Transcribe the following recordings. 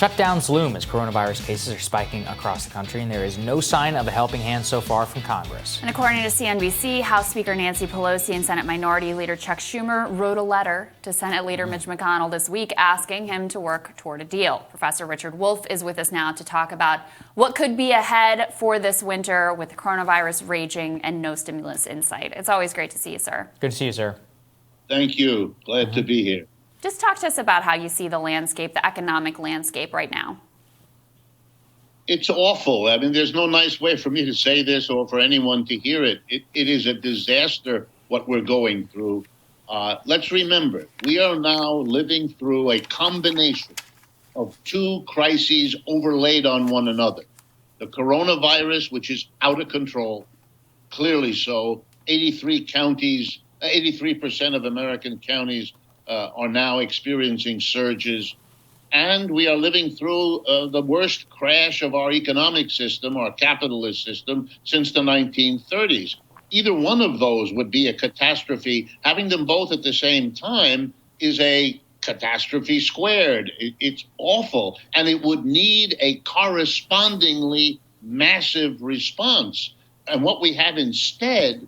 Shutdowns loom as coronavirus cases are spiking across the country, and there is no sign of a helping hand so far from Congress. And according to CNBC, House Speaker Nancy Pelosi and Senate Minority Leader Chuck Schumer wrote a letter to Senate Leader Mitch McConnell this week asking him to work toward a deal. Professor Richard Wolff is with us now to talk about what could be ahead for this winter with the coronavirus raging and no stimulus in sight. It's always great to see you, sir. Good to see you, sir. Thank you. Glad to be here. Just talk to us about how you see the landscape, the economic landscape right now. It's awful. I mean, there's no nice way for me to say this or for anyone to hear it. It is a disaster what we're going through. Let's remember, we are now living through a combination of two crises overlaid on one another. The coronavirus, which is out of control, clearly so. 83% of American counties are now experiencing surges, and we are living through the worst crash of our economic system, our capitalist system, since the 1930s. Either one of those would be a catastrophe. Having them both at the same time is a catastrophe squared. It's awful, and it would need a correspondingly massive response. And what we have instead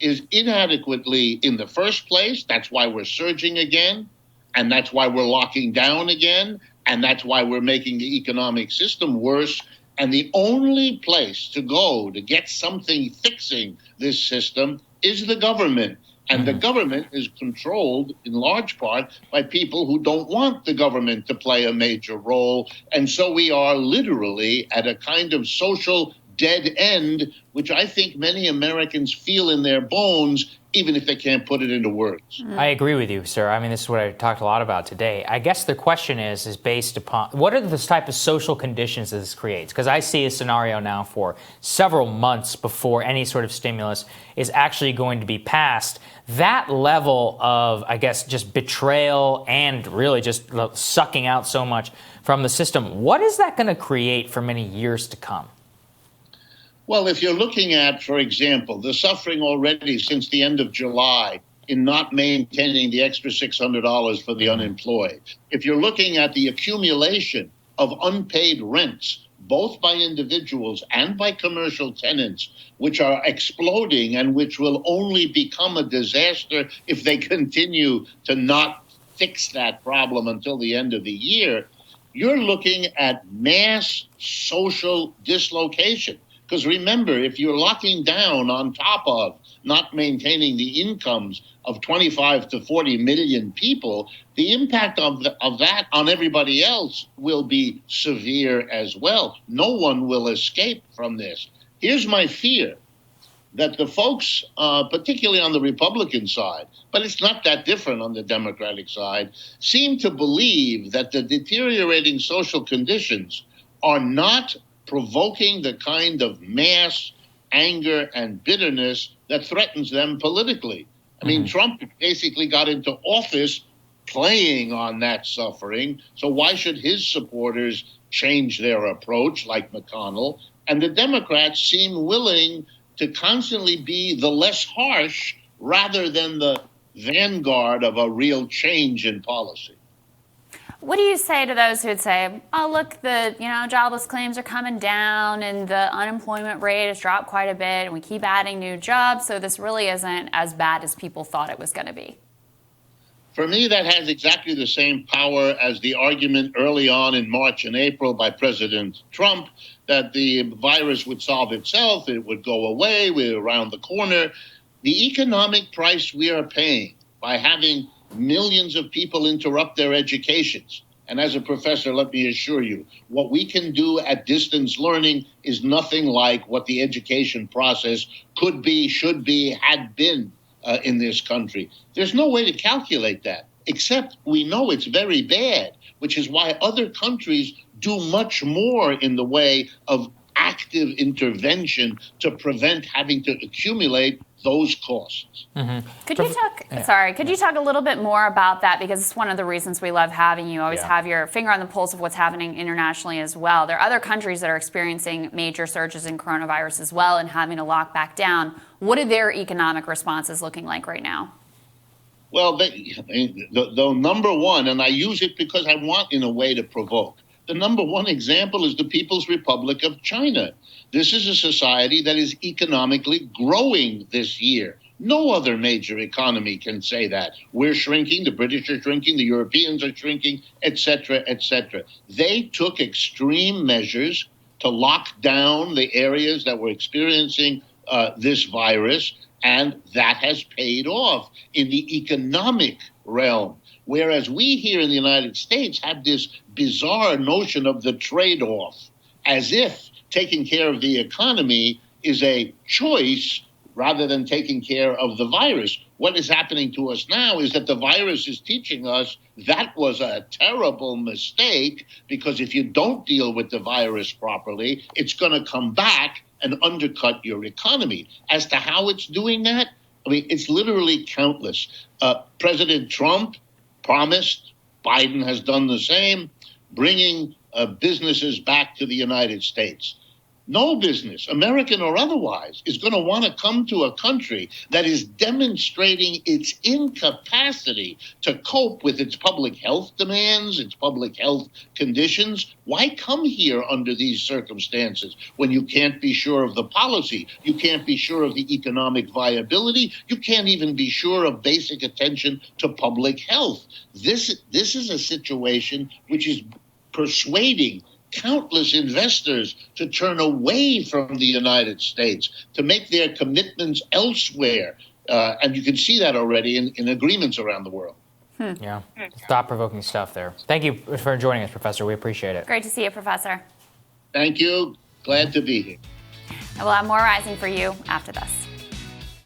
is inadequately in the first place. That's why we're surging again, and that's why we're locking down again, and that's why we're making the economic system worse. And the only place to go to get something fixing this system is the government. And the government is controlled in large part by people who don't want the government to play a major role. And so we are literally at a kind of social dead end, which I think many Americans feel in their bones, even if they can't put it into words. I agree with you, sir. I mean, this is what I talked a lot about today. I guess the question is based upon what are the type of social conditions that this creates? Because I see a scenario now for several months before any sort of stimulus is actually going to be passed. That level of, I guess, just betrayal and really just sucking out so much from the system, what is that going to create for many years to come? Well, if you're looking at, for example, the suffering already since the end of July in not maintaining the extra $600 for the unemployed, if you're looking at the accumulation of unpaid rents, both by individuals and by commercial tenants, which are exploding and which will only become a disaster if they continue to not fix that problem until the end of the year, you're looking at mass social dislocation. Because remember, if you're locking down on top of not maintaining the incomes of 25 to 40 million people, the impact of that on everybody else will be severe as well. No one will escape from this. Here's my fear, that the folks, particularly on the Republican side, but it's not that different on the Democratic side, seem to believe that the deteriorating social conditions are not provoking the kind of mass anger and bitterness that threatens them politically. I mean, Trump basically got into office playing on that suffering. So why should his supporters change their approach, like McConnell? And the Democrats seem willing to constantly be the less harsh rather than the vanguard of a real change in policy. What do you say to those who would say, oh, look, the jobless claims are coming down and the unemployment rate has dropped quite a bit and we keep adding new jobs, so this really isn't as bad as people thought it was going to be? For me, that has exactly the same power as the argument early on in March and April by President Trump that the virus would solve itself, it would go away, we're around the corner. The economic price we are paying by having millions of people interrupt their educations. And as a professor, let me assure you, what we can do at distance learning is nothing like what the education process could be, should be, had been in this country. There's no way to calculate that, except we know it's very bad, which is why other countries do much more in the way of active intervention to prevent having to accumulate those costs. Could you talk a little bit more about that? Because it's one of the reasons we love having you. Always have your finger on the pulse of what's happening internationally as well. There are other countries that are experiencing major surges in coronavirus as well and having to lock back down. What are their economic responses looking like right now? Well, the number one, and I use it because I want in a way to provoke, The number one example is the People's Republic of China. This is a society that is economically growing this year. No other major economy can say that. We're shrinking, the British are shrinking, the Europeans are shrinking, et cetera, et cetera. They took extreme measures to lock down the areas that were experiencing this virus, and that has paid off in the economic realm. Whereas we here in the United States have this bizarre notion of the trade-off, as if taking care of the economy is a choice rather than taking care of the virus. What is happening to us now is that the virus is teaching us that was a terrible mistake, because if you don't deal with the virus properly, it's going to come back and undercut your economy. As to how it's doing that, I mean, it's literally countless. President Trump promised, Biden has done the same, bringing businesses back to the United States. No business, American or otherwise, is going to want to come to a country that is demonstrating its incapacity to cope with its public health demands, its public health conditions. Why come here under these circumstances when you can't be sure of the policy, you can't be sure of the economic viability, you can't even be sure of basic attention to public health? This is a situation which is persuading countless investors to turn away from the United States, to make their commitments elsewhere. And you can see that already in agreements around the world. Yeah, thought-provoking stuff there. Thank you for joining us, Professor. We appreciate it. Great to see you, Professor. Thank you. Glad to be here. And we'll have more Rising for you after this.